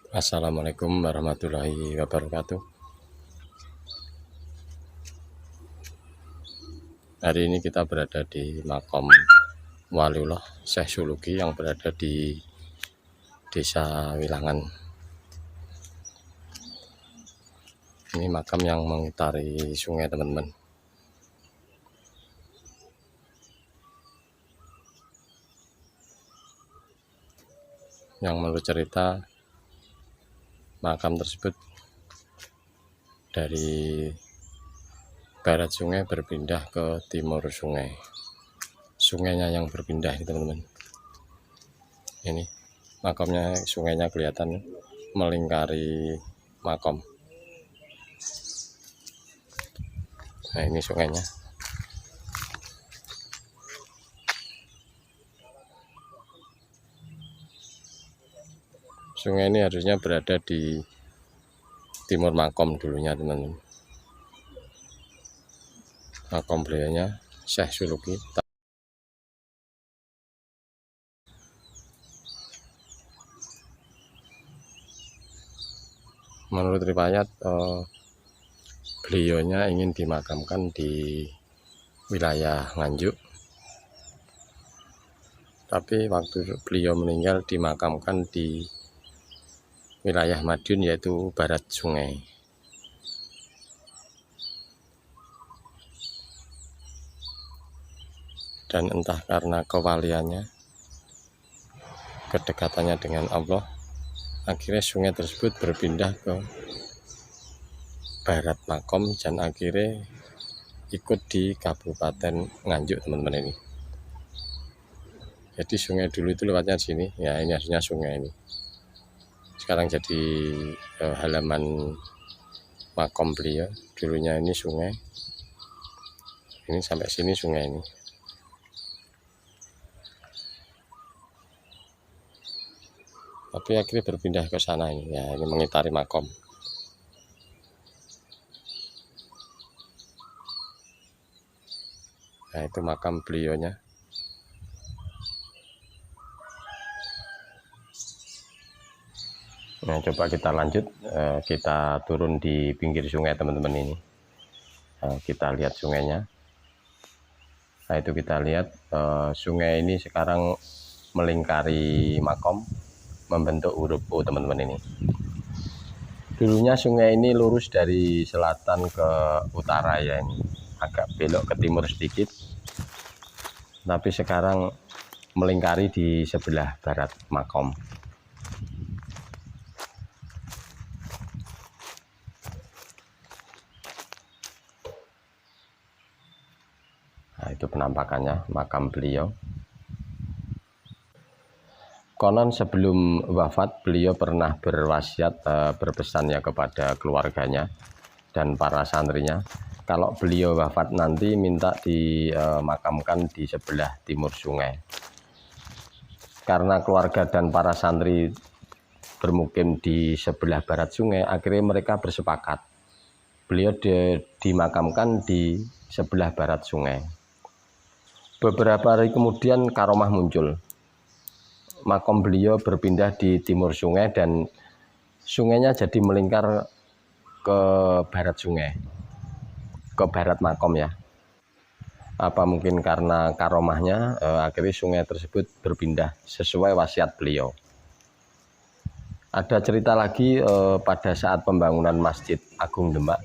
Assalamualaikum warahmatullahi wabarakatuh. Hari ini kita berada di makam Waliullah Syekh Suluki yang berada di Desa Wilangan. Ini makam yang mengitari sungai, teman-teman. Yang menurut cerita, makam tersebut dari barat sungai berpindah ke timur sungai. Sungainya yang berpindah, teman-teman. Ini makamnya, sungainya kelihatan melingkari makam. Nah, ini sungainya. Sungai ini harusnya berada di timur makom dulunya, teman-teman. Makom beliaunya Syekh Suluki. Menurut riwayat, beliaunya ingin dimakamkan di wilayah Nganjuk, tapi waktu beliau meninggal dimakamkan di wilayah Madiun, yaitu barat sungai. Dan entah karena kewaliannya, kedekatannya dengan Allah, akhirnya sungai tersebut berpindah ke barat makom dan akhirnya ikut di Kabupaten Nganjuk, teman-teman. Ini jadi sungai dulu itu lewatnya sini ya, ini harusnya sungai ini sekarang jadi halaman makom beliau. Dulunya ini sungai, ini sampai sini sungai ini. Tapi akhirnya berpindah ke sana ini ya, ini mengitari makom. Nah, itu makam beliaunya. Nah, coba kita lanjut, kita turun di pinggir sungai, teman-teman. Ini kita lihat sungainya. Nah, itu kita lihat sungai ini sekarang melingkari makom, membentuk huruf O, teman-teman. Ini dulunya sungai ini lurus dari selatan ke utara ya, ini agak belok ke timur sedikit, tapi sekarang melingkari di sebelah barat makom. Nah, itu penampakannya makam beliau. Konon sebelum wafat beliau pernah berwasiat, berpesan ya kepada keluarganya dan para santrinya, kalau beliau wafat nanti minta dimakamkan di sebelah timur sungai. Karena keluarga dan para santri bermukim di sebelah barat sungai, akhirnya mereka bersepakat beliau dimakamkan di sebelah barat sungai. Beberapa hari kemudian karomah muncul. Makom beliau berpindah di timur sungai dan sungainya jadi melingkar ke barat sungai, ke barat makom ya. Apa mungkin karena karomahnya, akhirnya sungai tersebut berpindah sesuai wasiat beliau. Ada cerita lagi, pada saat pembangunan Masjid Agung Demak,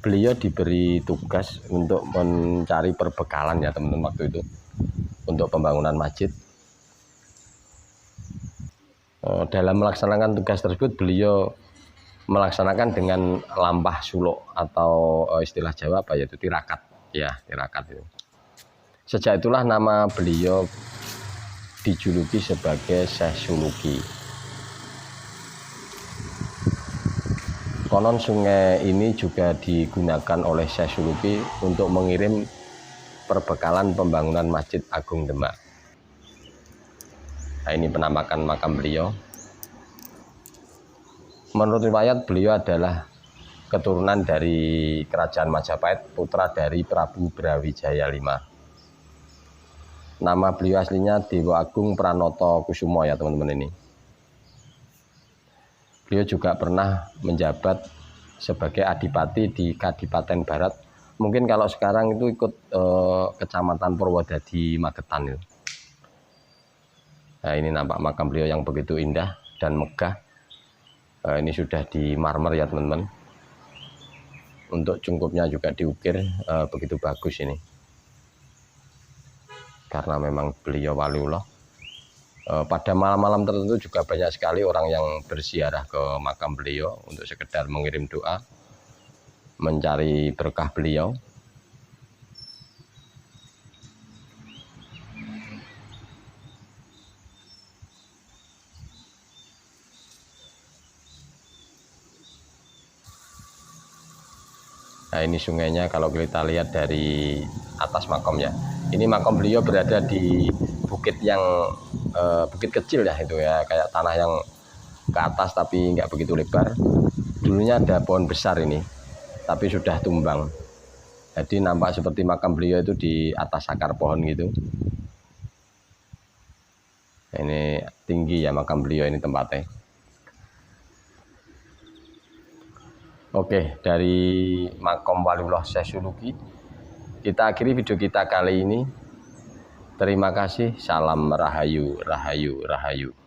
beliau diberi tugas untuk mencari perbekalan ya, teman-teman, waktu itu untuk pembangunan masjid. Dalam melaksanakan tugas tersebut beliau melaksanakan dengan lampah suluk atau istilah Jawa apa yaitu tirakat ya, tirakat itu. Sejak itulah nama beliau dijuluki sebagai Syekh Suluki. Konon sungai ini juga digunakan oleh Syekh Suluki untuk mengirim perbekalan pembangunan Masjid Agung Demak. Nah, ini penampakan makam beliau. Menurut riwayat beliau adalah keturunan dari Kerajaan Majapahit, putra dari Prabu Brawijaya V. Nama beliau aslinya Dewa Agung Pranoto Kusumo ya, teman-teman. Ini Beliau juga pernah menjabat sebagai adipati di Kadipaten Barat. Mungkin kalau sekarang itu ikut Kecamatan Purwodadi Magetan itu. Nah, ini nampak makam beliau yang begitu indah dan megah. Ini sudah di marmer ya teman-teman. Untuk cungkupnya juga diukir begitu bagus ini. Karena memang beliau waliullah. Pada malam-malam tertentu juga banyak sekali orang yang berziarah ke makam beliau untuk sekedar mengirim doa, mencari berkah beliau. Nah, ini sungainya kalau kita lihat dari atas makamnya. Ini makam beliau berada di bukit yang bukit kecil ya itu ya, kayak tanah yang ke atas tapi nggak begitu lebar. Dulunya ada pohon besar ini, tapi sudah tumbang. Jadi nampak seperti makam beliau itu di atas akar pohon gitu. Ini tinggi ya makam beliau ini tempatnya. Oke, dari makam Waliullah Syekh Suluki kita akhiri video kita kali ini. Terima kasih. Salam rahayu, rahayu, rahayu.